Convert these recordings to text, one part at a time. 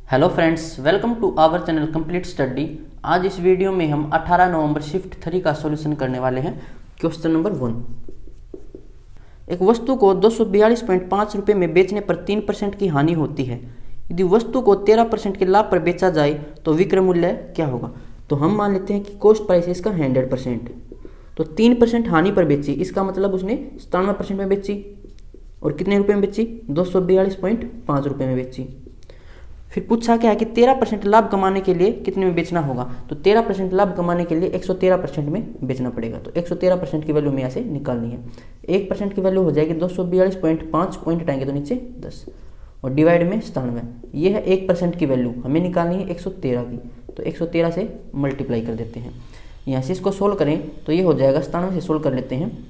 Hello friends, welcome to our channel complete study. आज इस video में हम 18 नवंबर शिफ्ट 3 का सॉल्यूशन करने वाले हैं। Question number 1। एक वस्तु को 242.5 रुपये में बेचने पर 3% की हानि होती है। यदि वस्तु को 13% के लाभ पर बेचा जाए तो विक्रय मूल्य क्या होगा। तो हम मान लेते हैं कि कॉस्ट प्राइस इसका 100%, तो 3% हानि पर बेची, इसका मतलब उसने 97% में बेची और कितने रुपए में बेची, 242.5 रुपये में बेची। फिर पूछा क्या है कि 13% लाभ कमाने के लिए कितने में बेचना होगा। तो 13% लाभ कमाने के लिए 113% में बेचना पड़ेगा। तो 113% की वैल्यू में यहाँ से निकालनी है। 1% की वैल्यू हो जाएगी 242.5, पॉइंट हटाएंगे तो नीचे 10 और डिवाइड में 97। ये है 1% की वैल्यू, हमें निकालनी है 113 की। तो 113 से मल्टीप्लाई कर देते हैं। यहाँ से इसको सोल्व करें तो ये हो जाएगा 97 से सोल्व कर लेते हैं।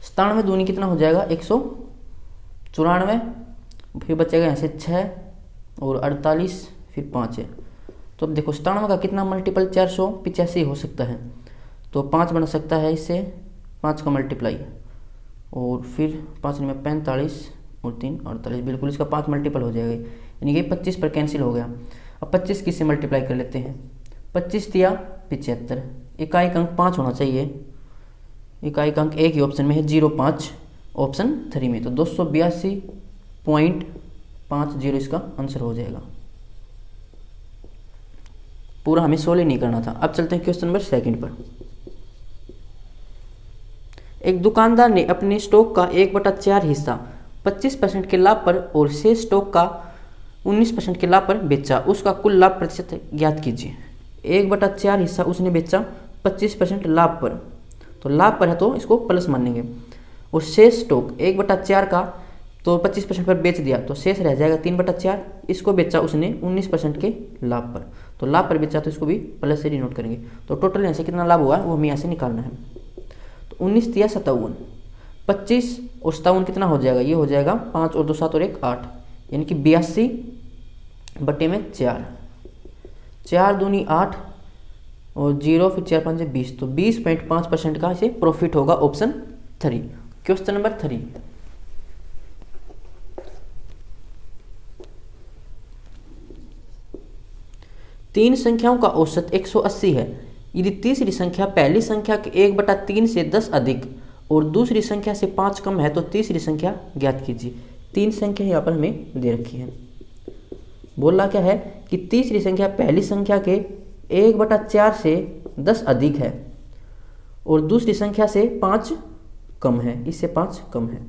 97 दूनी कितना हो जाएगा 194, फिर बचेगा यहाँ से 6 और 48, फिर 5 है। तो अब देखो 97 का कितना मल्टीपल 485 हो सकता है, तो 5 बन सकता है इससे, 5 का मल्टीप्लाई और फिर 5 में 45 और 3 48, बिल्कुल इसका 5 मल्टीपल हो जाएगा, यानी कि 25 पर कैंसिल हो गया। अब 25 किससे मल्टीप्लाई कर लेते हैं, 25 दिया 75, इकाई अंक 5 होना चाहिए, इकाई अंक एक ही ऑप्शन में है 05 ऑप्शन 3 में, तो 282.50 इसका आंसर हो जाएगा। पूरा हमें सोल्व नहीं करना था। अब चलते हैं क्वेश्चन नंबर 2 पर। एक दुकानदार ने अपने स्टॉक का 1/4 हिस्सा 25% के लाभ पर और शेष स्टॉक का 19% के लाभ पर बेचा। उसका कुल लाभ प्रतिशत ज्ञात कीजिए। 1/4 हिस्सा उसने बेचा 25% लाभ पर, तो लाभ पर है तो इसको प्लस मानेंगे, और शेष स्टॉक 1/4 का तो 25% पर बेच दिया, तो शेष रह जाएगा 3/4। इसको बेचा उसने 19% के लाभ पर, तो लाभ पर बेचा तो इसको भी प्लस से डिनोट करेंगे। तो टोटल यहाँ से कितना लाभ हुआ वो हमें यहाँ से निकालना है। तो 19 दिया 57, 25 और 57 कितना हो जाएगा, ये हो जाएगा 5 और 2 7 और 1 8, यानी कि 82/4, 4 दूनी 8 और 0, फिर 4 5 20, तो 20.5% का इसे प्रॉफिट होगा ऑप्शन 3। Question number 3। तीन संख्याओं का औसत 180 है। यदि तीसरी संख्या पहली संख्या के 1/3 से 10 अधिक और दूसरी संख्या से 5 कम है तो तीसरी संख्या ज्ञात कीजिए। तीन संख्या यहाँ पर हमें दे रखी है। बोला क्या है कि तीसरी संख्या पहली संख्या के 1/4 से 10 अधिक है और दूसरी संख्या से 5 कम है, इससे 5 कम है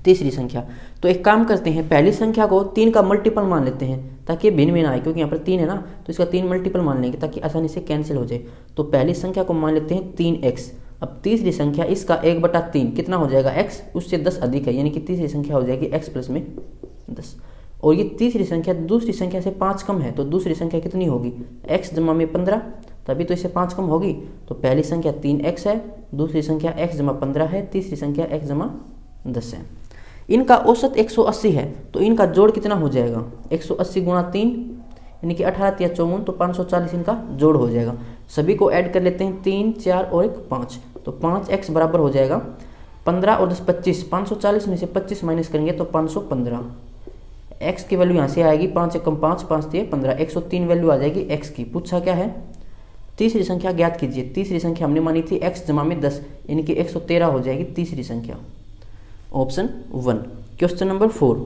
तीसरी संख्या। तो एक काम करते हैं, पहली संख्या को 3 का मल्टीपल मान लेते हैं ताकि भिन्न भिन्न आए, क्योंकि यहाँ पर 3 है ना, तो इसका 3 मल्टीपल मान लेंगे ताकि आसानी से कैंसिल हो जाए। तो पहली संख्या को मान लेते हैं 3x। अब तीसरी संख्या इसका 1/3 कितना हो जाएगा x, उससे 10 अधिक है, यानी कि तीसरी संख्या हो जाएगी x प्लस में 10। और ये तीसरी संख्या दूसरी संख्या से 5 कम है, तो दूसरी संख्या कितनी होगी, x जमा में 15, तभी तो इससे 5 कम होगी। तो पहली संख्या 3x है, दूसरी संख्या x जमा 15 है, तीसरी संख्या x जमा 10 है। इनका औसत 180 है, तो इनका जोड़ कितना हो जाएगा, 180 गुणा 3 यानी कि 18 या 54, तो 540 इनका जोड़ हो जाएगा। सभी को ऐड कर लेते हैं, 3 4 और 1 5, तो 5x बराबर हो जाएगा 15 और 10 25, 540 में से 25 माइनस करेंगे तो 515। x की वैल्यू यहाँ से आएगी 5 1 5, 5 3 15, 103 वैल्यू आ जाएगी x की। पूछा क्या है, तीसरी संख्या ज्ञात कीजिए। तीसरी संख्या हमने मानी थी x जमा में 10, यानी कि 113 हो जाएगी तीसरी संख्या, ऑप्शन 1। Question number 4।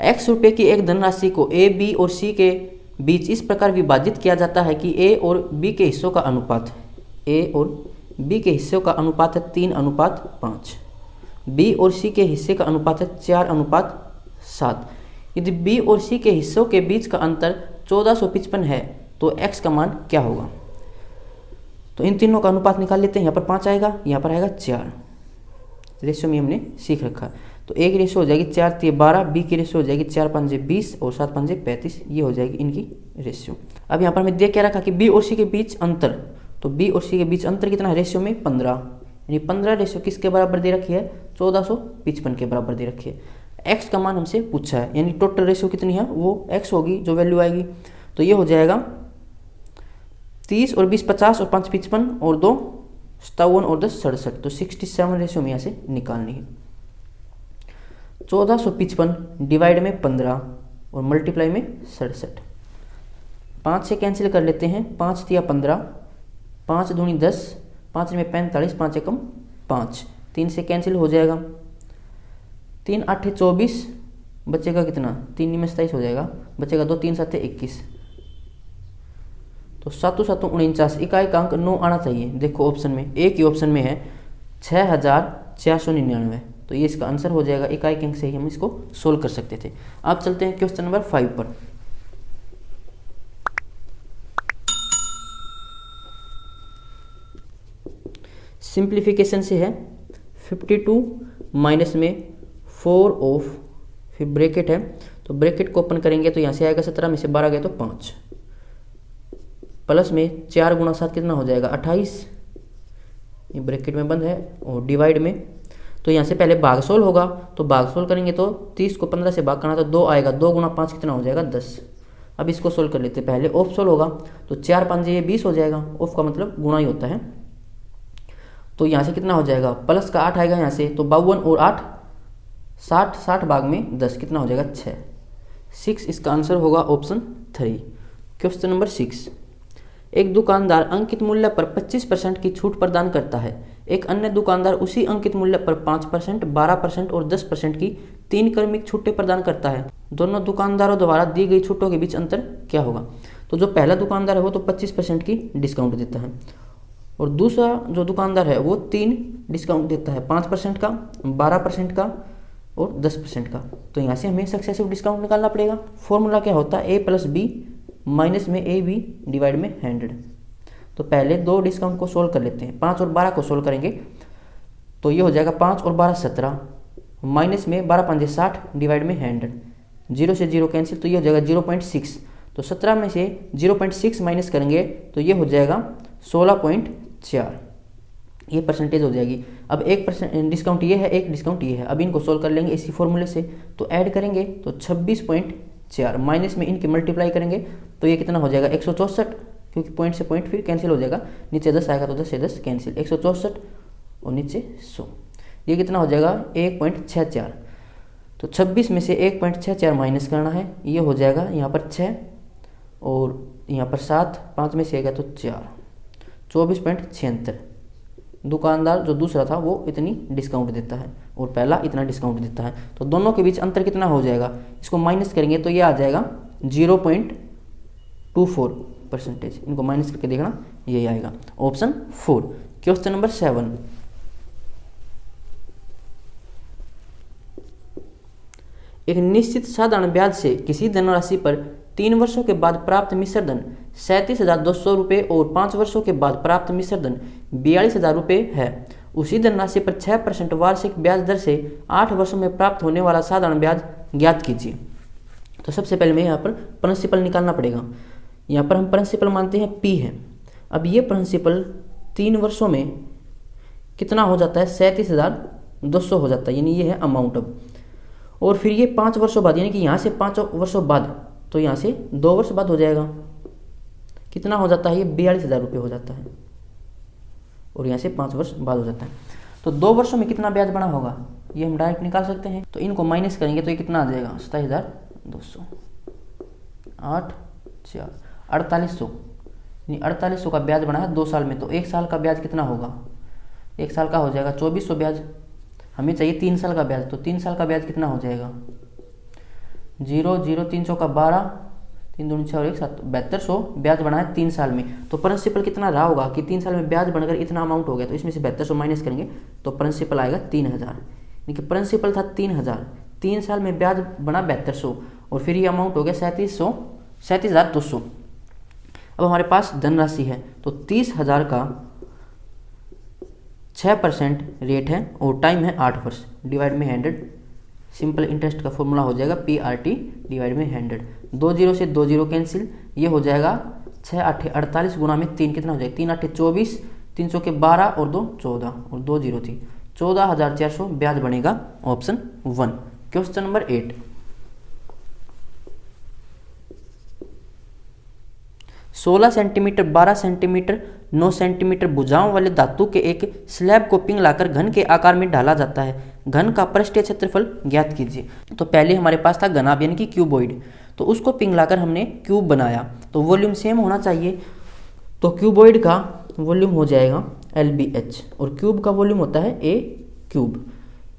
x रुपये की एक धनराशि को a, b और c के बीच इस प्रकार विभाजित किया जाता है कि a और b के हिस्सों का अनुपात, a और b के हिस्सों का अनुपात है 3:5, b और c के हिस्से का अनुपात है 4:7। यदि b और c के हिस्सों के बीच का अंतर 1455 है तो x का मान क्या होगा। तो इन तीनों का अनुपात निकाल लेते हैं। यहाँ पर 5 आएगा, यहाँ पर आएगा 4, रेशियो में हमने सीख रखा। तो ए की रेशियो हो जाएगी 4 3 12, बी की रेशियो हो जाएगी 4 5 20 और 7 5 35, ये हो जाएगी इनकी रेशियो। अब यहाँ पर हमें देख क्या रखा कि बी और सी के बीच अंतर, तो बी और सी के बीच अंतर कितना है, रेशियो में 15, यानी 15 रेशियो किसके बराबर दे रखी है, 1455 के बराबर दे रखी है। एक्स का मान हमसे पूछा है, यानी टोटल रेशियो कितनी है, वो एक्स होगी जो वैल्यू आएगी। तो ये हो जाएगा 30 और 20 50 और 5 55 और 2 57 और 10 67, तो 67 रेशियो में यहाँ से निकालनी है। 1455 डिवाइड में 15, और मल्टीप्लाई में 67। 5 से कैंसिल कर लेते हैं, 5 तिया 15, 5 दूनी 10, 5 में 45, 5 एकम 5, 3 से कैंसिल हो जाएगा, 3 8 24, बचेगा कितना, 3 में 27 हो जाएगा, बचेगा 2, 3 7 21, तो 7 7 49, इकाई का अंक 9 आना चाहिए। देखो ऑप्शन में, एक ही ऑप्शन में है 6499, तो ये इसका आंसर हो जाएगा। इकाई के अंक से ही हम इसको सोल्व कर सकते थे। अब चलते हैं क्वेश्चन नंबर 5 पर। सिंप्लीफिकेशन से है 52 माइनस में 4 ऑफ, फिर ब्रैकेट है, तो ब्रैकेट को ओपन करेंगे तो यहाँ से आएगा 17 में से 12 गया तो 5, प्लस में 4 गुणा 7 कितना हो जाएगा 28, ये ब्रैकेट में बंद है, और डिवाइड में, तो यहाँ से पहले भागशोल होगा, तो भागशोल करेंगे तो 30 को 15 से भाग करना तो 2 आएगा, 2 गुणा 5 कितना हो जाएगा 10। अब इसको सोल्व कर लेते हैं। पहले ऑफ सोल्व होगा तो 4 5 ये 20 हो जाएगा, ऑफ का मतलब गुणा ही होता है, तो यहाँ से कितना हो जाएगा, प्लस का 8 आएगा यहाँ से, तो 52 और 8 60, 60 भाग में 10 कितना हो जाएगा 6, इसका आंसर होगा ऑप्शन 3। क्वेश्चन नंबर 6, एक दुकानदार अंकित मूल्य पर 25% की छूट प्रदान करता है, एक अन्य दुकानदार उसी अंकित मूल्य पर 5%, 12% और 10% की 3 क्रमिक छूटें प्रदान करता है। दोनों दुकानदारों द्वारा दी गई छूटों के बीच अंतर क्या होगा। तो जो पहला दुकानदार है वो तो 25% की डिस्काउंट देता है, और दूसरा जो दुकानदार है वो 3 डिस्काउंट देता है, 5% का, 12% का और 10% का। तो यहाँ से हमें सक्सेसिव डिस्काउंट निकालना पड़ेगा। फॉर्मूला क्या होता है, A + B माइनस में AB डिवाइड में 100। तो पहले 2 डिस्काउंट को सोल्व कर लेते हैं। 5 और 12 को सोल्व करेंगे तो ये हो जाएगा 5 और 12 17, माइनस में 12 5 60 डिवाइड में 100, 0 से 0 कैंसिल, तो ये हो जाएगा 0.6। तो 17 में से 0.6 माइनस करेंगे तो ये हो जाएगा 16.4, ये परसेंटेज हो जाएगी। अब 1% डिस्काउंट ये है, 1 डिस्काउंट ये है। अब इनको सोल्व कर लेंगे इसी फॉर्मूले से, तो ऐड करेंगे तो 26.4, माइनस में इनके मल्टीप्लाई करेंगे तो ये कितना हो जाएगा 164, क्योंकि पॉइंट से पॉइंट फिर कैंसिल हो जाएगा, नीचे 10 आएगा तो 10 से 10 कैंसिल, 164 और नीचे 100, ये कितना हो जाएगा 1.64। तो 26 में से 1.64 माइनस करना है, ये हो जाएगा यहाँ पर 6 और यहाँ पर 7, 5 में से आएगा तो 4, 24.76। दुकानदार जो दूसरा था वो इतनी डिस्काउंट देता है और पहला इतना डिस्काउंट देता है, तो दोनों के बीच अंतर कितना हो जाएगा, इसको माइनस करेंगे तो ये आ जाएगा 0.24%। इनको माइनस करके देखना, यही आएगा ऑप्शन 4। क्वेश्चन नंबर 7, एक निश्चित साधारण ब्याज से किसी धनराशि पर 3 वर्षों के बाद प्राप्त मिश्र धन 37,200 रुपये और 5 वर्षों के बाद प्राप्त मिश्र धन 42,000 रुपये है। उसी धनराशि पर 6% वार्षिक ब्याज दर से 8 वर्षों में प्राप्त होने वाला साधारण ब्याज ज्ञात कीजिए। तो सबसे पहले हमें यहाँ पर प्रिंसिपल निकालना पड़ेगा। यहाँ पर हम प्रिंसिपल मानते हैं P है। अब ये प्रिंसिपल 3 वर्षों में कितना हो जाता है, 37,200 हो जाता है, यानी ये है अमाउंट। अब और फिर ये 5 वर्षों बाद, यानी कि यहाँ से 5 वर्षों बाद, तो यहाँ से 2 वर्ष बाद हो जाएगा, कितना हो जाता है, ये 42,000 रुपये हो जाता है, और यहाँ से 5 वर्ष बाद हो जाता है। तो 2 वर्षों में कितना ब्याज बना होगा, ये हम डायरेक्ट निकाल सकते हैं। तो इनको माइनस करेंगे तो ये कितना आ जाएगा, 27,200, 8 4 4800, यानी 4800 का ब्याज बना है 2 साल में। तो 1 साल का ब्याज कितना होगा, 1 साल का हो जाएगा 2400 ब्याज। हमें चाहिए 3 साल का ब्याज, तो 3 साल का ब्याज कितना हो जाएगा, 0 0 300 का 12, 3 दूनी 6 और 1 7, 7200 ब्याज बना है 3 साल में। तो प्रिंसिपल कितना रहा होगा कि 3 साल में ब्याज बनकर इतना अमाउंट हो गया, तो इसमें से 7200 माइनस करेंगे तो प्रिंसिपल आएगा 3000, यानी कि प्रिंसिपल था 3000, 3 साल में ब्याज बना 7200 और फिर ये अमाउंट हो गया 37,200। अब हमारे पास धनराशि है, तो 30,000 का 6% रेट है और टाइम है 8 वर्ष, डिवाइड में 100। सिंपल इंटरेस्ट का फॉर्मूला हो जाएगा PRT डिवाइड में 100। 2 0 से 2 0 कैंसिल, ये हो जाएगा 6 8 48 गुना में 3 कितना हो जाएगा, 3 8 24, 300 के 12 और 2 14 और 2 0 थी, 14,400 ब्याज बनेगा option 1। Question number 8, 16 centimetre 12 centimetre 9 centimetre भुजाओं वाले धातु के एक स्लैब को पिघलाकर घन के आकार में ढाला जाता है। घन का पृष्ठीय क्षेत्रफल ज्ञात कीजिए। तो पहले हमारे पास था घनाभ यानी कि क्यूबॉइड, तो उसको पिघलाकर हमने क्यूब बनाया, तो वॉल्यूम सेम होना चाहिए। तो क्यूबॉइड का वॉल्यूम हो जाएगा LBH और क्यूब का वॉल्यूम होता है A क्यूब।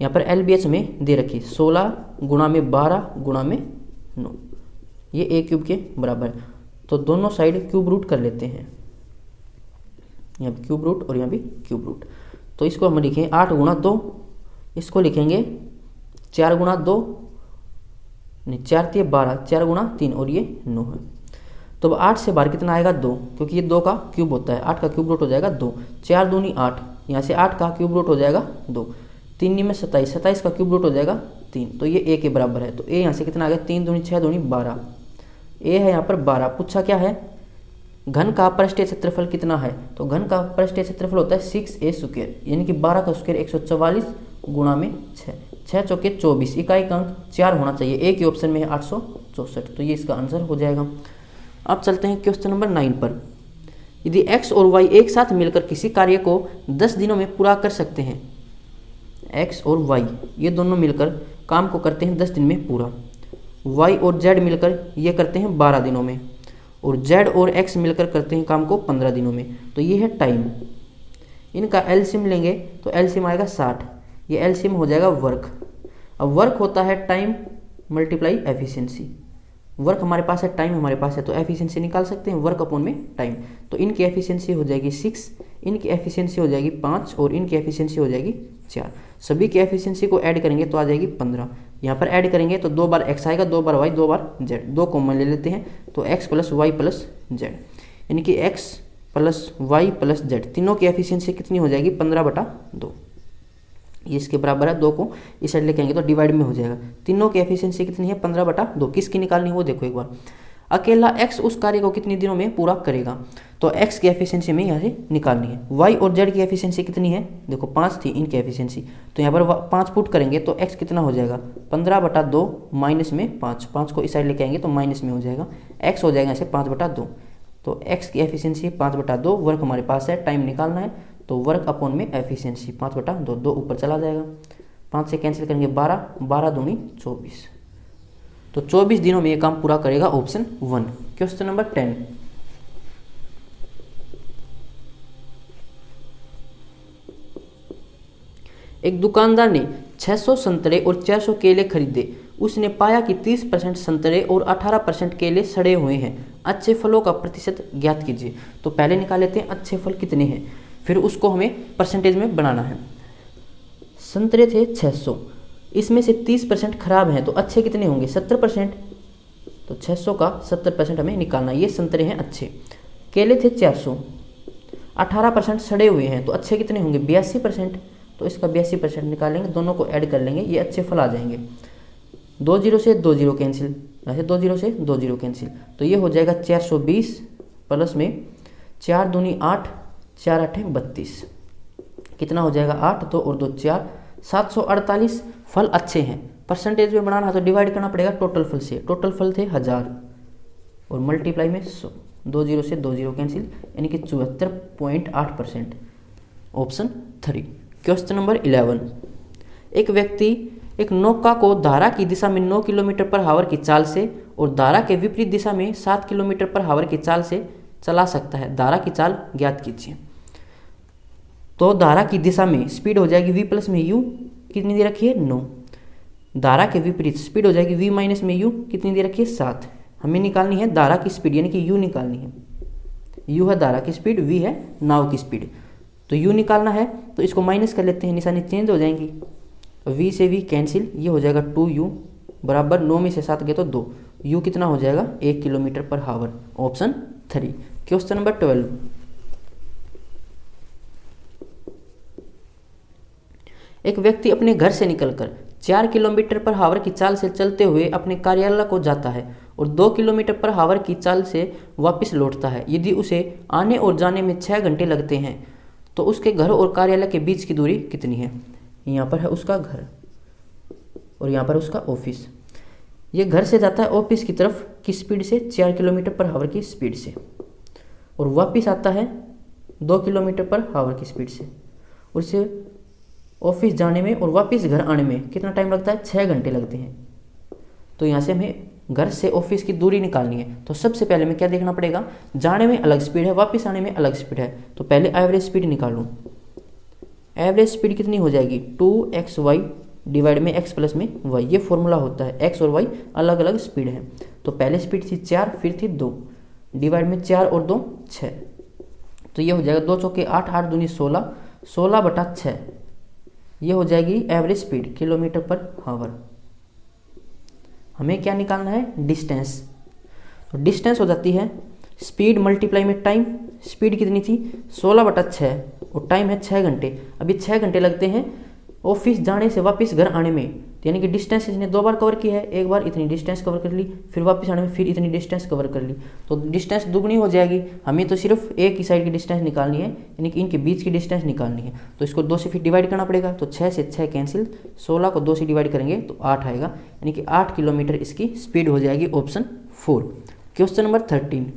यहाँ पर LBH में दे रखी 16 गुणा में 12 गुणा में 9, ये A क्यूब के बराबर है। तो दोनों साइड क्यूब रूट कर लेते हैं, यहाँ भी क्यूब रूट और यहाँ भी क्यूब रूट। तो इसको हम लिखेंगे 8 गुणा 2, इसको लिखेंगे 4 गुणा 2, नहीं 4 3 12, 4 गुणा 3 और ये 9 है। तो अब 8 से बाहर कितना आएगा 2, क्योंकि ये 2 का क्यूब होता है, 8 का क्यूब रूट हो जाएगा 2, 4 दूनी 8, यहाँ से 8 का क्यूब रूट हो जाएगा 2, 3 में 27, 27 का क्यूब रूट हो जाएगा 3, तो ये A के बराबर है। तो A यहाँ से कितना आ गया 3 दूनी 6 दूनी 12, A है यहाँ पर 12। पूछा क्या है, घन का पृष्ठीय क्षेत्रफल कितना है, तो घन का पृष्ठीय क्षेत्रफल होता है 6A स्क्वायर, यानी कि 12 का स्क्वायर 144 गुणा में 6, 6 चौके 24, इकाई का अंक 4 होना चाहिए। A के ऑप्शन में है 864, तो ये इसका आंसर हो जाएगा। अब चलते हैं क्वेश्चन नंबर 9 पर। यदि x और y एक साथ मिलकर किसी कार्य को 10 दिनों में पूरा कर सकते हैं, x और y ये दोनों मिलकर काम को करते हैं 10 दिन में पूरा, y और z मिलकर ये करते हैं 12 दिनों में, और z और x मिलकर करते हैं काम को 15 दिनों में, तो ये है टाइम। इनका एलसीएम लेंगे तो एलसीएम आएगा 60, ये एलसीएम हो जाएगा वर्क। अब वर्क होता है टाइम मल्टीप्लाई एफिशिएंसी, वर्क हमारे पास है, टाइम हमारे पास है, तो एफिशिएंसी निकाल सकते हैं वर्क अपॉन में टाइम। तो इनकी एफिशिएंसी हो जाएगी 6, इनकी एफिशिएंसी हो जाएगी 5 और इनकी एफिशिएंसी हो जाएगी 4। सभी की एफिशिएंसी को ऐड करेंगे तो आ जाएगी 15। यहाँ पर ऐड करेंगे तो 2 बार x आएगा, 2 बार y, 2 बार z, 2 कॉमन ले लेते हैं तो x plus y plus z, यानी कि x plus y plus z, तीनों की एफिशिएंसी कितनी हो जाएगी 15/2। ये इसके बराबर है, 2 को इस साइड लेके आएंगे तो डिवाइड में हो जाएगा। तीनों की एफिशिएंसी कितनी है 15/2। किसकी निकालनी है वो देखो एक बार। अकेला x उस कार्य को कितने दिनों में पूरा करेगा, तो x की एफिशिएंसी में यहाँ से निकालनी है। y और z की एफिशिएंसी कितनी है, देखो 5 थी इनकी एफिशिएंसी, तो यहाँ पर 5 पुट करेंगे तो x कितना हो जाएगा 15/2 माइनस में 5, 5 को इस साइड लेके आएंगे तो माइनस में हो जाएगा, x हो जाएगा ऐसे 5/2। तो x की एफिशिएंसी 5/2, वर्क हमारे पास है, टाइम निकालना है, तो वर्क अपॉन में एफिशिएंसी 5/2, 2 ऊपर चला जाएगा, 5 से कैंसिल करेंगे 12, 12 दूनी 24, तो 24 दिनों में ये काम पूरा करेगा, ऑप्शन 1। Question number 10। एक दुकानदार ने 600 संतरे और 400 केले खरीदे। उसने पाया कि 30% संतरे और 18% केले सड़े हुए हैं। अच्छे फलों का प्रतिशत ज्ञात कीजिए। तो पहले निकाल लेते हैं अच्छे फल कितने हैं, फिर उसको हमें परसेंटेज में बनाना है। संतरे थे 600, इसमें से 30% खराब हैं, तो अच्छे कितने होंगे 70%, तो 600 का 70% हमें निकालना, ये संतरे हैं अच्छे। केले थे 400, 18% सड़े हुए हैं, तो अच्छे कितने होंगे 82%, तो इसका 82% निकालेंगे, दोनों को ऐड कर लेंगे, ये अच्छे फल आ जाएंगे। 2 0 से 2 0 कैंसिल, ऐसे 2 0 से 2 0 कैंसिल, तो ये हो जाएगा 420 प्लस में 4 दूनी 8, 4 8 32, कितना हो जाएगा 8, 2 और 2 4, 748 फल अच्छे हैं। परसेंटेज में बनाना है तो डिवाइड करना पड़ेगा टोटल फल से, टोटल फल थे 1000 और मल्टीप्लाई में 100, 2 0 से 2 0 कैंसिल, यानी कि 74.8%, ऑप्शन 3। Question number 11। एक व्यक्ति एक नौका को धारा की दिशा में 9 किलोमीटर पर हावर की चाल से और धारा के विपरीत दिशा में 7 किलोमीटर पर हावर की चाल से चला सकता है। धारा की चाल ज्ञात कीजिए। तो धारा की दिशा में स्पीड हो जाएगी v प्लस में u, कितनी दे रखी है 9। धारा के विपरीत स्पीड हो जाएगी v माइनस में u, कितनी दे रखी है 7। हमें निकालनी है धारा की स्पीड, यानी कि u निकालनी है। u है धारा की स्पीड, v है नाव की स्पीड, तो u निकालना है, तो इसको माइनस कर लेते हैं, निशानी चेंज हो जाएंगी, v से v कैंसिल, ये हो जाएगा 2u बराबर 9 में से 7 गए तो 2, u कितना हो जाएगा 1 किलोमीटर पर हावर, ऑप्शन 3। Question number 12। एक व्यक्ति अपने घर से निकलकर 4 किलोमीटर पर हावर की चाल से चलते हुए अपने कार्यालय को जाता है और 2 किलोमीटर पर हावर की चाल से वापस लौटता है। यदि उसे आने और जाने में 6 घंटे लगते हैं तो उसके घर और कार्यालय के बीच की दूरी कितनी है। यहाँ पर है उसका घर और यहाँ पर उसका ऑफिस। ये घर से जाता है ऑफिस की तरफ की स्पीड से 4 किलोमीटर पर हावर की स्पीड से, और वापस आता है 2 किलोमीटर पर हावर की स्पीड से, और इसे ऑफिस जाने में और वापस घर आने में कितना टाइम लगता है, 6 घंटे लगते हैं। तो यहाँ से हमें घर से ऑफिस की दूरी निकालनी है। तो सबसे पहले हमें क्या देखना पड़ेगा, जाने में अलग स्पीड है, वापस आने में अलग स्पीड है। तो पहले एवरेज स्पीड निकालूँ। एवरेज स्पीड कितनी हो जाएगी, 2xy डिवाइड में x प्लस में y, ये फॉर्मूला होता है। x और y अलग अलग स्पीड है। तो पहले स्पीड थी 4, फिर थी 2, डिवाइड में 4 और 2 6। तो ये हो जाएगा 2 चौके 8, 8 दूनी 16, 16/6 ये हो जाएगी एवरेज स्पीड किलोमीटर पर हावर। हमें क्या निकालना है, डिस्टेंस। तो डिस्टेंस हो जाती है स्पीड मल्टीप्लाई में टाइम। स्पीड कितनी थी, 16/6 और टाइम है 6 घंटे। अभी 6 घंटे लगते हैं ऑफिस जाने से वापस घर आने में। यानी कि डिस्टेंस इसने 2 बार कवर की है, एक बार इतनी डिस्टेंस कवर कर ली, फिर वापस आने में फिर इतनी डिस्टेंस कवर कर ली। तो डिस्टेंस दुगनी हो जाएगी। हमें तो सिर्फ एक ही साइड की डिस्टेंस निकालनी है, यानी कि इनके बीच की डिस्टेंस निकालनी है। तो इसको 2 से फिर डिवाइड करना पड़ेगा। तो 6 से 6 कैंसिल, 16 को 2 से डिवाइड करेंगे तो 8 आएगा, यानी कि 8 किलोमीटर इसकी स्पीड हो जाएगी। ऑप्शन 4। Question number 13।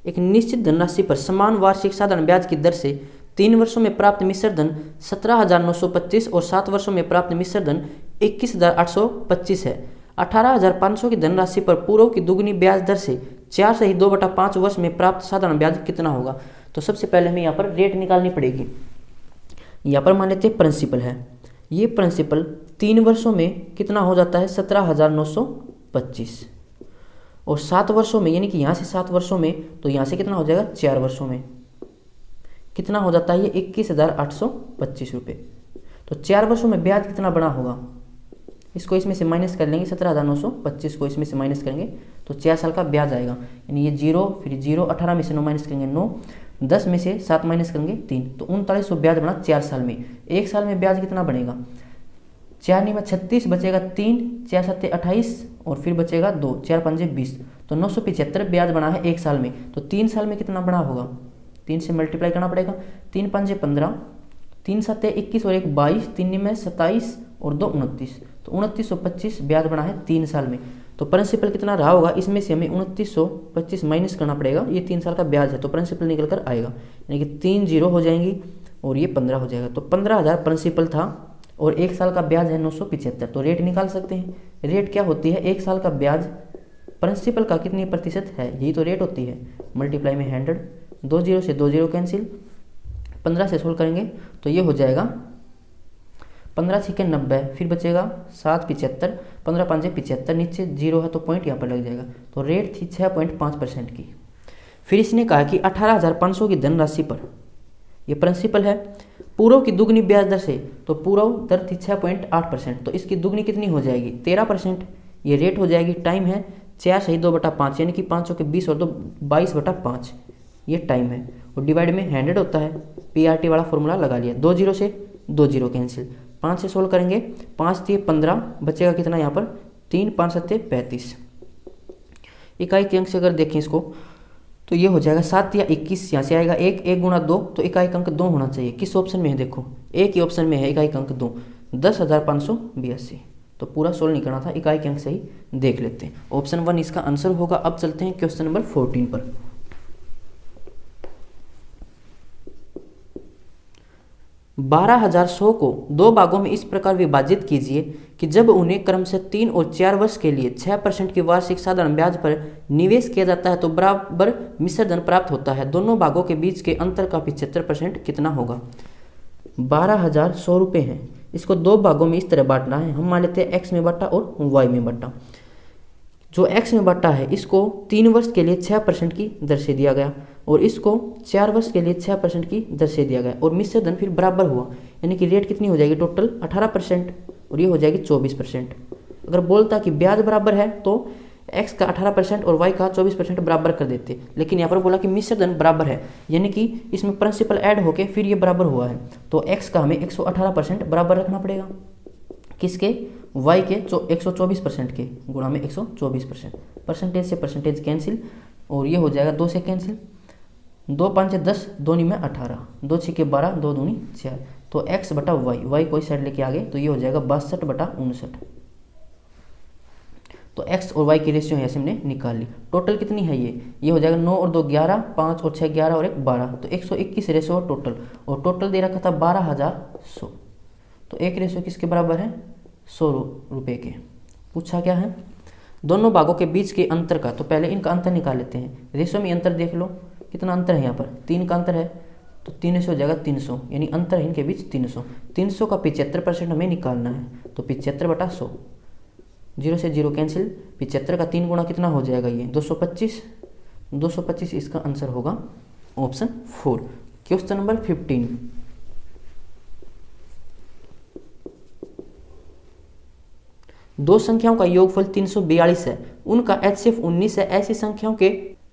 एक निश्चित धनराशि पर समान वार्षिक साधारण ब्याज की दर से 3 वर्षों में प्राप्त मिश्र धन 17,925 और 7 वर्षों में प्राप्त मिश्र धन 21,825 है। 18,500 की धनराशि पर पूर्व की दुगनी ब्याज दर से 4 से 2/5 वर्ष में प्राप्त साधारण ब्याज कितना होगा। तो सबसे पहले हमें यहाँ पर रेट निकालनी पड़ेगी। यहाँ पर मान लेते हैं प्रिंसिपल है, ये प्रिंसिपल 3 वर्षों में कितना हो जाता है, 17,925 और 7 वर्षों में, यानी कि यहाँ से 7 वर्षों में, तो यहाँ से कितना हो जाएगा, 4 वर्षों में कितना हो जाता है ये 21,825 रुपये। तो 4 वर्षों में ब्याज कितना बना होगा, इसको इसमें से माइनस कर लेंगे। 17,925 को इसमें से माइनस करेंगे तो 4 साल का ब्याज आएगा, यानी ये 0 फिर 0, 18 में से 9 माइनस करेंगे 9, 10 में से 7 माइनस करेंगे 3, तो 3900 ब्याज बना 4 साल में। 1 साल में ब्याज कितना बनेगा, 4 में 36 बचेगा 3, 4 7 28 और फिर बचेगा 2, 4 5 20, तो 975 ब्याज बना है 1 साल में। तो 3 साल में कितना बना होगा, 3 से मल्टीप्लाई करना पड़ेगा। 3 5 15, 3 7 21 और 1 22, 3 में 27 और 2 29, तो 2925 ब्याज बना है 3 साल में। तो प्रिंसिपल कितना रहा होगा, इसमें से हमें 2925 माइनस करना पड़ेगा। ये 3 साल का ब्याज है तो प्रिंसिपल निकल कर आएगा, यानी कि 3 0 हो जाएंगी और ये 15 हो जाएगा। तो 15,000 प्रिंसिपल था और 1 साल का ब्याज है 975। तो रेट निकाल सकते हैं। रेट क्या होती है, 1 साल का ब्याज प्रिंसिपल का कितनी प्रतिशत है, यही तो रेट होती है। मल्टीप्लाई में 100, 2 0 से 2 0 कैंसिल, 15 से सोल्व करेंगे तो ये हो जाएगा 15 छीके 90, फिर बचेगा 7 75, 15 5 75, नीचे 0 है तो पॉइंट यहाँ पर लग जाएगा। तो रेट थी 6.5% की। फिर इसने कहा कि 18,500 की धनराशि पर, ये प्रिंसिपल है, पूर्व की दुगनी ब्याज दर से, तो पूर्व दर थी 6.8%, तो इसकी दुगनी कितनी हो जाएगी, 13%। ये रेट हो जाएगी। टाइम है 4 से 2/5, यानी कि 5 के 20 और 2 22/5 ये टाइम है। और डिवाइड में 100 होता है, PRT वाला फॉर्मूला लगा लिया। 2 0 से 2 0 कैंसिल, 5 से सोल्व करेंगे, 5 3 15, बचेगा कितना यहाँ पर 3 5 7 35। इकाई के अंक से अगर देखें इसको तो ये हो जाएगा 7 या 21, यहाँ से आएगा 1, 1 गुणा 2, तो इकाई अंक 2 होना चाहिए। किस ऑप्शन में है, देखो एक ही ऑप्शन में है इकाई अंक 2, 10,582। तो पूरा सोल्व नहीं करना था, इकाई के अंक से ही देख लेते हैं। ऑप्शन 1 इसका आंसर होगा। अब चलते हैं क्वेश्चन नंबर 14 पर। 12,100 को 2 भागों में इस प्रकार विभाजित कीजिए कि जब उन्हें क्रमशः 3 और 4 वर्ष के लिए 6% की वार्षिक साधारण ब्याज पर निवेश किया जाता है तो बराबर मिश्र धन प्राप्त होता है। दोनों भागों के बीच के अंतर का 75% कितना होगा। 12,100 रुपये हैं, इसको 2 भागों में इस तरह बांटना है। हम मान लेते हैं x में बटा और y में बटा। जो x में बटा है इसको 3 वर्ष के लिए 6% की दर से दिया गया और इसको 4 वर्ष के लिए 6% की दर से दिया गया और मिश्र धन फिर बराबर हुआ, यानी कि रेट कितनी हो जाएगी, टोटल 18% और ये हो जाएगी 24%। अगर बोलता कि ब्याज बराबर है तो x का 18% और y का 24% बराबर कर देते, लेकिन यहाँ पर बोला कि मिश्र धन बराबर है, यानी कि इसमें प्रिंसिपल ऐड होके फिर ये बराबर हुआ है, तो x का हमें 118% बराबर रखना पड़ेगा। किसके, y के 124% के गुणा में 124%। परसेंटेज से परसेंटेज कैंसिल और ये हो जाएगा 2 से कैंसिल, 2 5 10, 2 में 18, 2 6 12, 2 दूनी 4, तो x बटा y, y कोई साइड लेके आ गए तो ये हो जाएगा 62/59। तो x और y की रेशियो यहाँ से हमने निकाल ली। टोटल कितनी है ये हो जाएगा 9 और 2 11, 5 और 6 11 और 1 12, तो 121 रेशियो टोटल, और टोटल दे रखा था 12,100। तो एक रेशियो किसके बराबर है 100 रुपये के। पूछा क्या है दोनों भागों के बीच के अंतर का, तो पहले इनका अंतर निकाल लेते हैं। रेशियो में अंतर देख लो कितना अंतर है, यहाँ पर 3 का अंतर है, तो 3 से हो जाएगा 300, यानी अंतर है इनके बीच 300। 300 का 75% हमें निकालना है, तो 75/100, 0 से 0 कैंसिल, 75 का 3 गुना कितना हो जाएगा ये 225, 225 इसका आंसर होगा ऑप्शन 4। Question number 15। दो संख्याओं का योगफल 342 है, उनका HCF 19 है, ऐसी संख्याओं के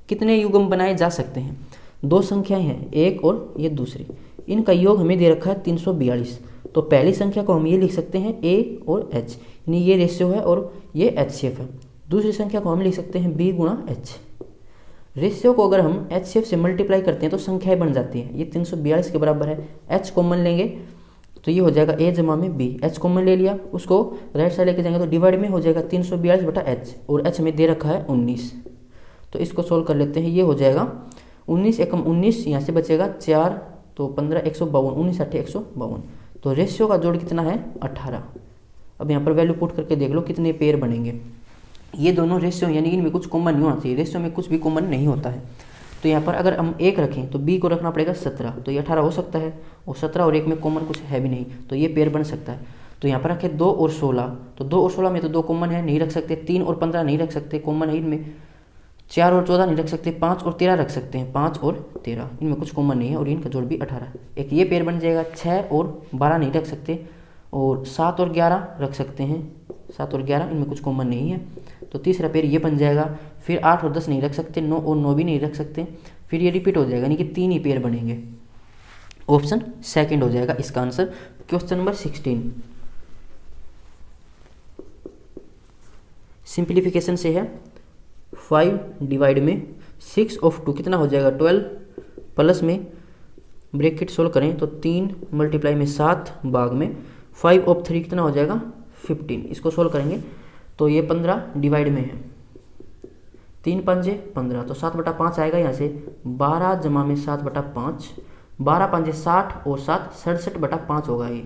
कितने युग्म बनाए जा सकते हैं। दो संख्याएं हैं, एक और ये दूसरी, इनका योग हमें दे रखा है 342। तो पहली संख्या को हम ये लिख सकते हैं A और H, यानी ये रेशियो है और ये HCF है। दूसरी संख्या को हम लिख सकते हैं B गुणा H। रेशियो को अगर हम HCF से मल्टीप्लाई करते हैं तो संख्याएं बन जाती हैं। ये 342 के बराबर है, H कॉमन लेंगे तो ये हो जाएगा A जमा में B, H कॉमन ले लिया, उसको राइट साइड लेके जाएंगे तो डिवाइड में हो जाएगा 342/H, और H में दे रखा है 19। तो इसको सोल्व कर लेते हैं, ये हो जाएगा 19 एकम 19, यहाँ से बचेगा 4 तो 15 152, 19 8 152। तो रेशियो का जोड़ कितना है 18। अब यहाँ पर वैल्यू पुट करके देख लो कितने पेयर बनेंगे। ये दोनों रेशियो यानी कि इनमें कुछ कॉमन नहीं होना चाहिए, रेशियो में कुछ भी कॉमन नहीं होता है। तो यहाँ पर अगर हम 1 रखें तो B को रखना पड़ेगा 17, तो ये 18 हो सकता है, और 17 और 1 में कॉमन कुछ है भी नहीं, तो ये पेयर बन सकता है। तो यहाँ पर रखें 2 और 16, तो 2 और 16 में तो 2 कॉमन है, नहीं रख सकते। 3 और 15 नहीं रख सकते, कॉमन है इनमें। 4 और 14 नहीं रख सकते, 5 और 13 रख सकते हैं, 5 और 13 इनमें कुछ कॉमन नहीं है, और इनका जोड़ भी 18। एक ये पेयर बन जाएगा। 6 और 12 नहीं रख सकते, और 7 और 11 रख सकते हैं, 7 और 11 इनमें कुछ कॉमन नहीं है, तो तीसरा पेयर ये बन जाएगा। फिर 8 और 10 नहीं रख सकते, 9 और 9 भी नहीं रख सकते, फिर ये रिपीट हो जाएगा, यानी कि 3 ही पेयर बनेंगे। ऑप्शन सेकंड हो जाएगा इसका आंसर। क्वेश्चन नंबर 16 सिंप्लीफिकेशन से है। 5 डिवाइड में 6 ऑफ 2 कितना हो जाएगा 12, प्लस में ब्रैकेट सोल्व करें तो 3 मल्टीप्लाई में 7 भाग में 5 ऑफ 3 कितना हो जाएगा 15। इसको सोल्व करेंगे तो ये 15 डिवाइड में है, 3 पंजे 15, तो 7/5 आएगा यहाँ से। 12 जमा में 7/5, 12 पंजे 60 और 7 67/5 होगा ये,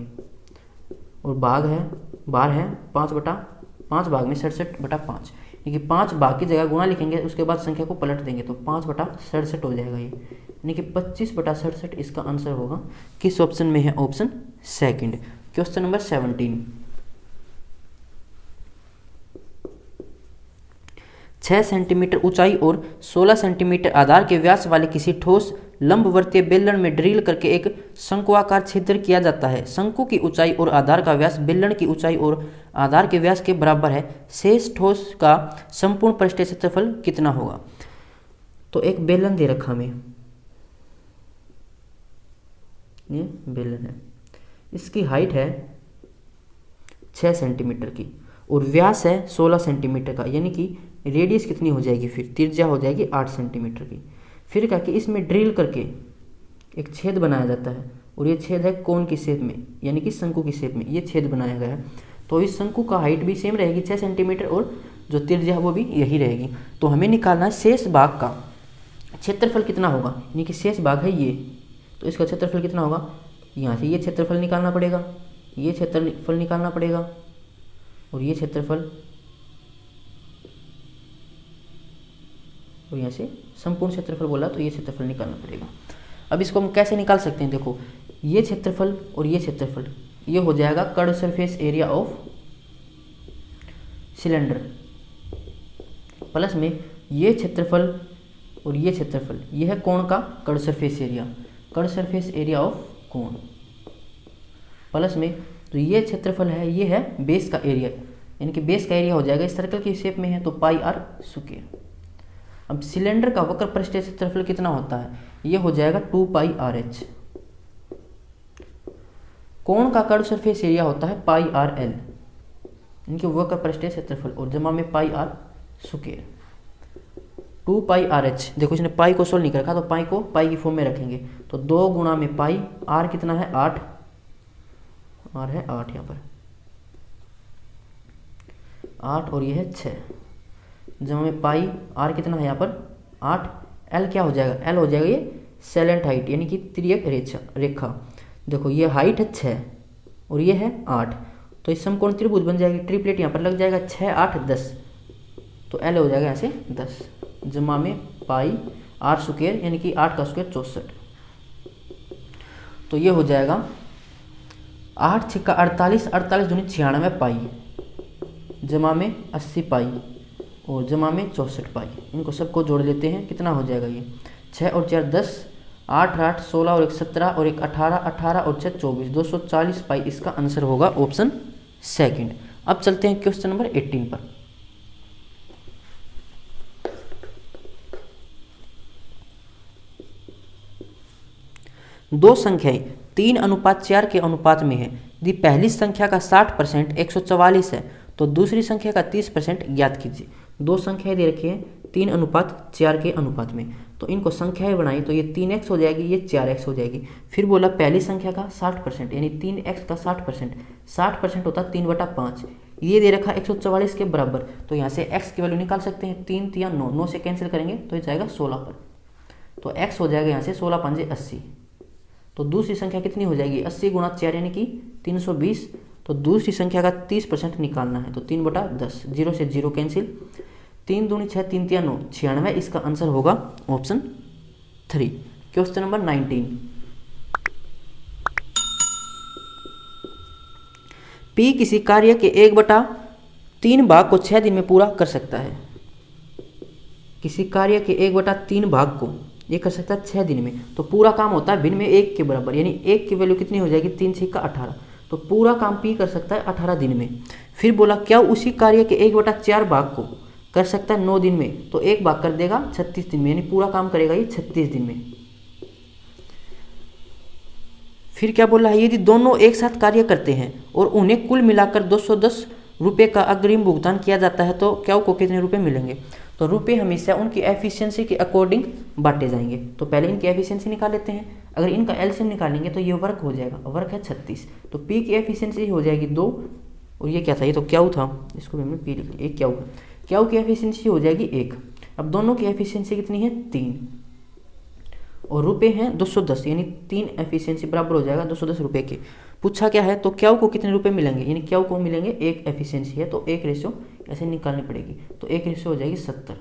और भाग है बार है 5/5 भाग में 67/5, यानी कि 5 भाग की जगह गुणा लिखेंगे, उसके बाद संख्या को पलट देंगे तो 5/67 हो जाएगा ये, यानी कि 25/67 इसका आंसर होगा। किस ऑप्शन में है option second. Question number 17 6 centimetre ऊंचाई और 16 सेंटीमीटर आधार के व्यास वाले किसी ठोस लंबवर्तीय बेलन में ड्रिल करके एक शंक्वाकार छिद्र किया जाता है। शंकु की ऊंचाई और आधार का व्यास बेलन की ऊंचाई और आधार के व्यास के बराबर है। शेष ठोस का संपूर्ण पृष्ठीय क्षेत्रफल कितना होगा। तो एक बेलन दे रखा हमें, ये बेलन है, इसकी हाइट है 6 सेंटीमीटर की और व्यास है 16 सेंटीमीटर का, यानी कि रेडियस कितनी हो जाएगी, फिर त्रिज्या हो जाएगी 8 सेंटीमीटर की। फिर क्या कि इसमें ड्रिल करके एक छेद बनाया जाता है, और ये छेद है कोन की शेप में, यानी कि शंकु की शेप में ये छेद बनाया गया है। तो इस शंकु का हाइट भी सेम रहेगी 6 सेंटीमीटर, और जो त्रिज्या है वो भी यही रहेगी। तो हमें निकालना है शेष भाग का क्षेत्रफल कितना होगा, यानी कि शेष भाग है ये, तो इसका क्षेत्रफल कितना होगा। यहाँ से ये क्षेत्रफल निकालना पड़ेगा, ये क्षेत्रफल निकालना पड़ेगा, और ये क्षेत्रफल, और यहाँ से संपूर्ण क्षेत्रफल बोला तो ये क्षेत्रफल निकालना पड़ेगा। अब इसको हम कैसे निकाल सकते हैं, देखो ये क्षेत्रफल और ये क्षेत्रफल, ये हो जाएगा curve surface area of cylinder, plus में ये क्षेत्रफल और ये क्षेत्रफल, ये है कोण का curve surface area, curve surface area of कोण, प्लस में तो ये क्षेत्रफल है, ये है बेस का एरिया, यानी कि बेस का एरिया हो जाएगा, इस सर्कल की शेप में है तो पाई आर स्क्वायर। अब सिलेंडर का वक्र पृष्ठीय क्षेत्रफल कितना होता है, ये हो जाएगा 2 पाई आर एच। कोण का कर्व सरफेस एरिया होता है पाई आर एल, इनके वक्र पृष्ठीय क्षेत्रफल, और जमा में pi r square. 2 pi r h, देखो इसने पाई को सोल्व नहीं कर रखा तो पाई को पाई की फॉर्म में रखेंगे, तो 2 गुणा में पाई, आर कितना है 8, आर है 8 यहाँ पर 8, और ये है 6, जमा में पाई, आर कितना है यहाँ पर 8, एल क्या हो जाएगा, एल हो जाएगा ये सैलेंट हाइट यानी कि तिर्यक रेखा। देखो ये हाइट है 6 और ये है 8, तो इस समकोण त्रिभुज बन जाएगी, ट्रिपलेट यहाँ पर लग जाएगा 6 8 10, तो एल हो जाएगा यहाँ से 10 जमा में पाई आर स्क्वायर यानी कि 8 का स्क्वायर 64, तो ये हो जाएगा 8 छिक्का 48, 48 दूनी 96 पाई जमा में 80 पाई और जमा में 64 पाई। इनको सबको जोड़ लेते हैं, कितना हो जाएगा ये 6 और 4 10, 8 8 16 और 1 17 और 1 18, 18 और 6 24, 240 पाई इसका आंसर होगा ऑप्शन सेकंड। अब चलते हैं क्वेश्चन नंबर 18 पर। दो संख्याएं 3:4 के अनुपात में है। यदि पहली संख्या का 60% 144 है तो दूसरी संख्या का 30% ज्ञात कीजिए। दो संख्याएं दे रखी है 3:4 के अनुपात में, तो इनको संख्याएं बनाई तो ये 3x हो जाएगी, ये 4x हो जाएगी। फिर बोला पहली संख्या का 60% यानी 3x का 60%, 60% होता 3/5, ये दे रखा 144 के बराबर, तो यहाँ से x की वैल्यू निकाल सकते हैं, 3 3 9, 9 से कैंसिल करेंगे तो ये जाएगा 16 पर, तो x हो जाएगा यहाँ से 16 5 80। तो दूसरी संख्या कितनी हो जाएगी 80 गुणा 4 यानी कि 320, तो दूसरी संख्या का 30% निकालना है, तो 3/10, 0 से 0 कैंसिल, 3 दूनी 6 3 3 9, 96, इसका आंसर होगा ऑप्शन 3। Question number 19। P किसी कार्य के 1/3 भाग को 6 दिन में पूरा कर सकता है। किसी कार्य के 1/3 भाग को ये कर सकता है 6 दिन में, तो पूरा काम होता है भिन्न में 1 के बराबर, यानी 1 की वैल्यू कितनी हो जाएगी 3 6 18, तो पूरा काम P कर सकता है 18 दिन में। फिर बोला क्या उसी कार्य के 1/4 भाग को कर सकता है 9 दिन में, तो एक भाग कर देगा 36 दिन में, यानी पूरा काम करेगा ये 36 दिन में। फिर क्या बोला है, यदि दोनों एक साथ कार्य करते हैं और उन्हें कुल मिलाकर 210 रुपये का अग्रिम भुगतान किया जाता है तो क्या को कितने रुपए मिलेंगे। तो रुपए हमेशा उनकी एफिशिएंसी के अकॉर्डिंग बांटे जाएंगे, तो पहले इनकी एफिशिएंसी निकाल लेते हैं। अगर इनका एलसीएम निकालेंगे तो ये वर्क हो जाएगा, वर्क है 36, तो P की एफिशिएंसी हो जाएगी 2, और ये क्या था, ये तो क्याऊ था, इसको भी हमने P लिख लिया, एक क्याऊ है, क्याऊ की एफिशिएंसी हो जाएगी 1। अब दोनों की एफिशिएंसी कितनी है 3, और रुपए हैं 210, यानी 3 एफिशिएंसी बराबर हो जाएगा 210 रुपये के। पूछा क्या है, तो क्याऊ को कितने रुपए मिलेंगे, यानी क्याऊ को मिलेंगे 1 एफिशिएंसी है तो 1 रेशियो ऐसे निकालनी पड़ेगी, तो 1 रेशियो हो जाएगी 70,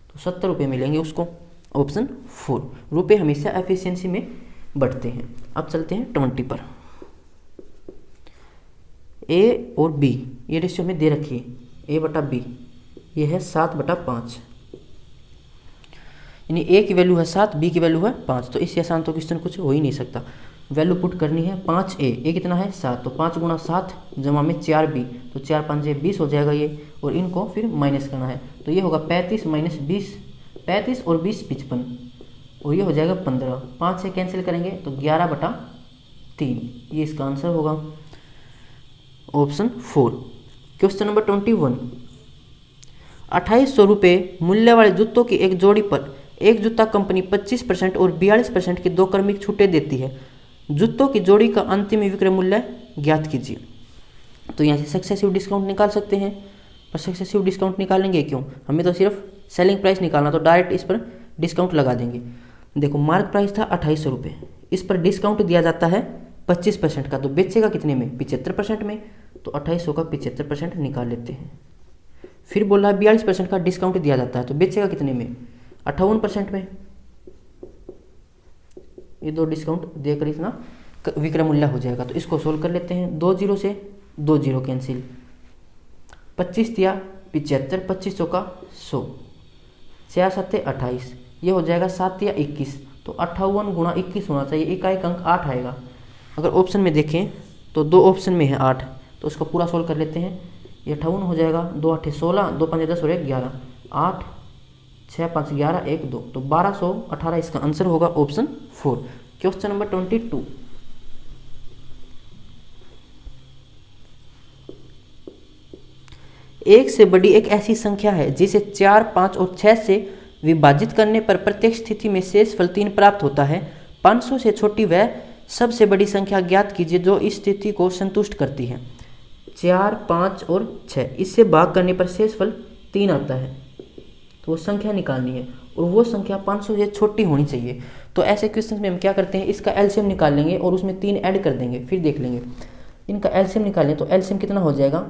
तो 70 रुपये मिलेंगे उसको, ऑप्शन 4। रुपए हमेशा एफिशिएंसी में बढ़ते हैं। अब चलते हैं 20 पर। ए और बी ये रेशियो में दे रखी है, A/B ये है 7/5, यानी ए की वैल्यू है 7, बी की वैल्यू है 5, तो इससे आसान तो क्वेश्चन कुछ हो ही नहीं सकता। वैल्यू पुट करनी है 5A, ए कितना है 7, तो 5 गुणा 7 जमा में 4B, तो 4 5 20 हो जाएगा ये, और इनको फिर माइनस करना है, तो ये होगा 35 माइनस 20, 35 और 20 55, और ये हो जाएगा 15, 5 से कैंसिल करेंगे तो 11/3, ये इसका आंसर होगा ऑप्शन 4। Question number 21। 2800 रुपये मूल्य वाले जूतों की एक जोड़ी पर एक जूता कंपनी 25% और 42% की 2 क्रमिक छूटें देती है। जूतों की जोड़ी का अंतिम विक्रय मूल्य ज्ञात कीजिए। तो यहाँ से सक्सेसिव डिस्काउंट निकाल सकते हैं, पर सक्सेसिव डिस्काउंट निकालेंगे क्यों, हमें तो सिर्फ सेलिंग प्राइस निकालना, तो डायरेक्ट इस पर डिस्काउंट लगा देंगे। देखो मार्क प्राइस था 2800 रुपये, इस पर डिस्काउंट दिया जाता है 25% का, तो बेचेगा कितने में 75% में, तो 2800 का 75% निकाल लेते हैं। फिर बोला 42% का डिस्काउंट दिया जाता है, तो बेचेगा कितने में 58% में, ये 2 डिस्काउंट देकर इतना विक्रय मूल्य हो जाएगा। तो इसको सोल्व कर लेते हैं, 2 0 से 2 0 कैंसिल, 25 दिया 75, 2500 का 100, 6 7 28, ये हो जाएगा 7 या 21, तो 58 गुणा 21 होना चाहिए, इकाई अंक 8 आएगा। अगर ऑप्शन में देखें तो 2 ऑप्शन में है 8, तो उसको पूरा सोल्व कर लेते हैं, ये 58 हो जाएगा, 2 8 16, 2 5 10 और 1 11, 8 6 5 11 1 2, तो 1218 इसका आंसर होगा ऑप्शन 4। Question number 22। एक से बड़ी एक ऐसी संख्या है जिसे 4 5 और 6 से विभाजित करने पर प्रत्येक स्थिति में शेषफल 3 प्राप्त होता है। 500 से छोटी वह सबसे बड़ी संख्या ज्ञात कीजिए जो इस स्थिति को संतुष्ट करती है। 4 5 और 6 इससे भाग करने पर शेषफल 3 आता है, तो वो संख्या निकालनी है और वो संख्या 500 से छोटी होनी चाहिए। तो ऐसे क्वेश्चन में हम क्या करते हैं, इसका एलसीएम निकाल लेंगे और उसमें 3 ऐड कर देंगे, फिर देख लेंगे। इनका एलसीएम निकालें तो एलसीएम कितना हो जाएगा,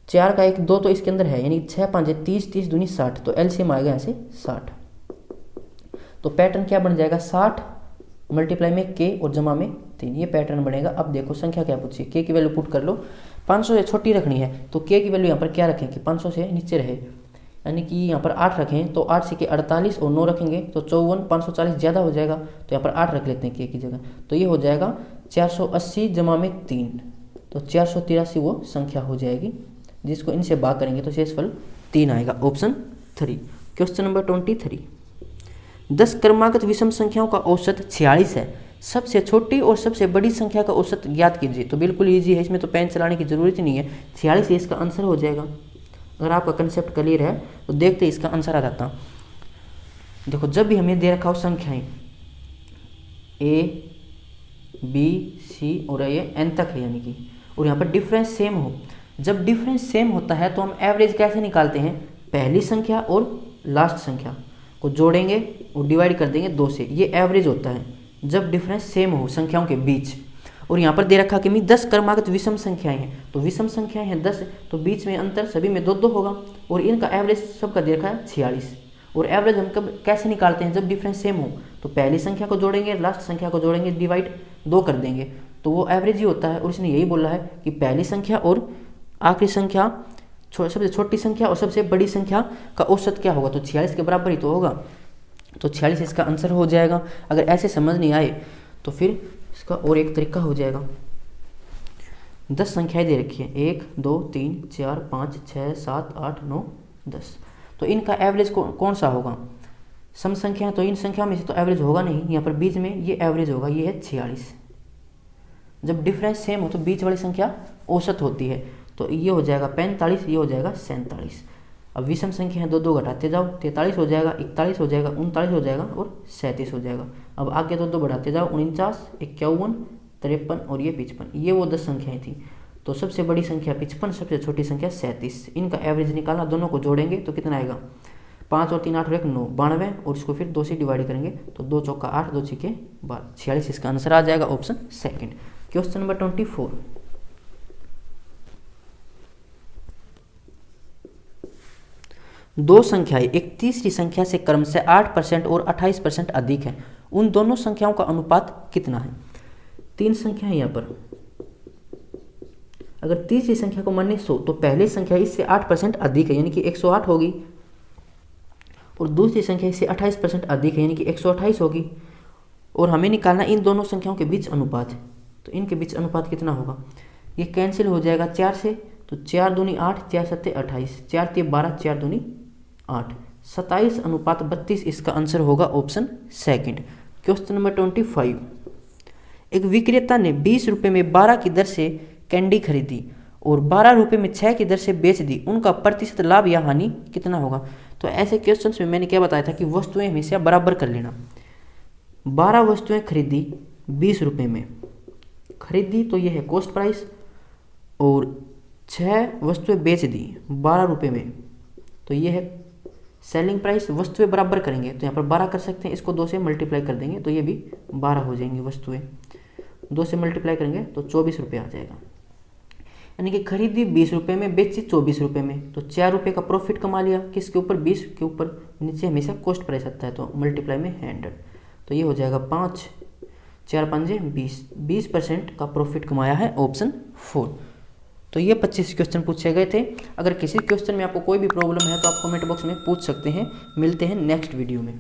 4 का 1 2 तो इसके अंदर है, यानी 6 5 30, 30 दूनी 60, तो एलसीएम आएगा यहाँ से 60। तो पैटर्न क्या बन जाएगा, 60 मल्टीप्लाई में के और जमा में 3, ये पैटर्न बनेगा। अब देखो संख्या क्या पूछी, के की वैल्यू पुट कर लो, 500 से छोटी रखनी है तो के की वैल्यू यहाँ पर क्या रखें कि 500 से नीचे रहे, यानी कि यहाँ पर 8 रखें तो 8 से के 48 और 9 रखेंगे तो 54, 540 ज़्यादा हो जाएगा तो यहाँ पर 8 रख लेते हैं के की जगह, तो ये हो जाएगा 480 जमा में 3, तो 483 वो संख्या हो जाएगी, जिसको इनसे भाग करेंगे तो शेषफल 3 आएगा, ऑप्शन 3। क्वेश्चन नंबर 23, 10 क्रमागत विषम संख्याओं का औसत 46 है, सबसे छोटी और सबसे बड़ी संख्या का औसत ज्ञात कीजिए। तो बिल्कुल ईजी है, इसमें तो पेन चलाने की जरूरत ही नहीं है, 46 इसका आंसर हो जाएगा। अगर आपका कंसेप्ट क्लियर है तो देखते ही इसका आंसर आ जाता। देखो जब भी हमें दे रखा हो संख्याएं ए बी सी और ये एन तक है, यानी कि और यहाँ पर डिफरेंस सेम हो, जब डिफरेंस सेम होता है तो हम एवरेज कैसे निकालते हैं, पहली संख्या और लास्ट संख्या को जोड़ेंगे और डिवाइड कर देंगे 2 से, ये एवरेज होता है जब डिफरेंस सेम हो संख्याओं के बीच। और यहाँ पर दे रखा कि 10 क्रमागत विषम संख्याएं हैं, तो विषम संख्याएं हैं 10, तो बीच में अंतर सभी में 2-2 होगा और इनका एवरेज सबका दे रखा है 46। और एवरेज हम कब कैसे निकालते हैं, जब डिफरेंस सेम हो तो पहली संख्या को जोड़ेंगे, लास्ट संख्या को जोड़ेंगे, डिवाइड 2 कर देंगे, तो वो एवरेज ही होता है। और इसने यही बोला है कि पहली संख्या और आखिरी संख्या, सबसे छोटी संख्या और सबसे बड़ी संख्या का औसत क्या होगा, तो 46 के बराबर ही तो होगा, तो 46 इसका आंसर हो जाएगा। अगर ऐसे समझ नहीं आए तो फिर इसका और एक तरीका हो जाएगा। 10 संख्याएं दे रखी है, 1 2 3 4 5 6 7 8 9 10, तो इनका एवरेज कौन सा होगा, सम संख्या, तो इन संख्या में से तो एवरेज होगा नहीं, यहाँ पर बीच में ये एवरेज होगा, ये है 46। जब डिफरेंस सेम हो तो बीच वाली संख्या औसत होती है, तो ये हो जाएगा 45, ये हो जाएगा 47। अब विषम संख्या है, 2-2 घटाते जाओ, 43 हो जाएगा, 41 हो जाएगा, 39 हो जाएगा और 37 हो जाएगा। अब आगे 2-2 बढ़ाते जाओ, 49, 51, 53 और ये 55, ये वो 10 संख्याएं थी। तो सबसे बड़ी संख्या 55, सबसे छोटी संख्या 37, इनका एवरेज निकालना, दोनों को जोड़ेंगे तो कितना आएगा, 5 और 3 8 और 1 9 92, और इसको फिर 2 से डिवाइड करेंगे तो 2 चौका 8, 2 छक्के 12, 46 इसका आंसर आ जाएगा, ऑप्शन सेकंड। क्वेश्चन नंबर 24, दो संख्याएं एक तीसरी संख्या से क्रमशः 8% और 28% अधिक है, उन दोनों संख्याओं का अनुपात कितना है। 3 संख्याएं यहाँ पर, अगर तीसरी संख्या को माने 100 तो पहली संख्या इससे 8% अधिक है, यानी कि 108 होगी, और दूसरी संख्या इससे 28% अधिक है, यानी कि 128 होगी। और हमें निकालना इन दोनों संख्याओं के बीच अनुपात, तो इनके बीच अनुपात कितना होगा, ये कैंसिल हो जाएगा 4 से, तो 4 दूनी 8, 4 सत्ते 28, 4 3 12, 4 दूनी 8, 27 अनुपात 32 इसका आंसर होगा, ऑप्शन सेकंड। क्वेश्चन नंबर 25, एक विक्रेता ने 20 रुपये में 12 की दर से कैंडी खरीदी और 12 रुपये में 6 की दर से बेच दी, उनका प्रतिशत लाभ या हानि कितना होगा। तो ऐसे क्वेश्चंस में मैंने क्या बताया था कि वस्तुएं हमेशा बराबर कर लेना। 12 वस्तुएं खरीदी 20 रुपये में खरीदी, तो ये है कॉस्ट प्राइस, और 6 वस्तुएं बेच दी 12 रुपये में, तो ये है सेलिंग प्राइस। वस्तुएं बराबर करेंगे तो यहाँ पर 12 कर सकते हैं, इसको 2 से मल्टीप्लाई कर देंगे तो ये भी 12 हो जाएंगी वस्तुएं, 2 से मल्टीप्लाई करेंगे तो 24 रुपये आ जाएगा। यानी कि खरीदी 20 रुपये में, बेची 24 रुपये में, तो 4 रुपये का प्रॉफिट कमा लिया, किसके ऊपर, 20 के ऊपर। नीचे हमेशा कॉस्ट प्राइस आता है तो मल्टीप्लाई में 100, तो ये हो जाएगा 5 4 5 20, 20% का प्रॉफिट कमाया है, ऑप्शन 4। तो ये 25 क्वेश्चन पूछे गए थे। अगर किसी क्वेश्चन में आपको कोई भी प्रॉब्लम है तो आप कमेंट बॉक्स में पूछ सकते हैं। मिलते हैं नेक्स्ट वीडियो में।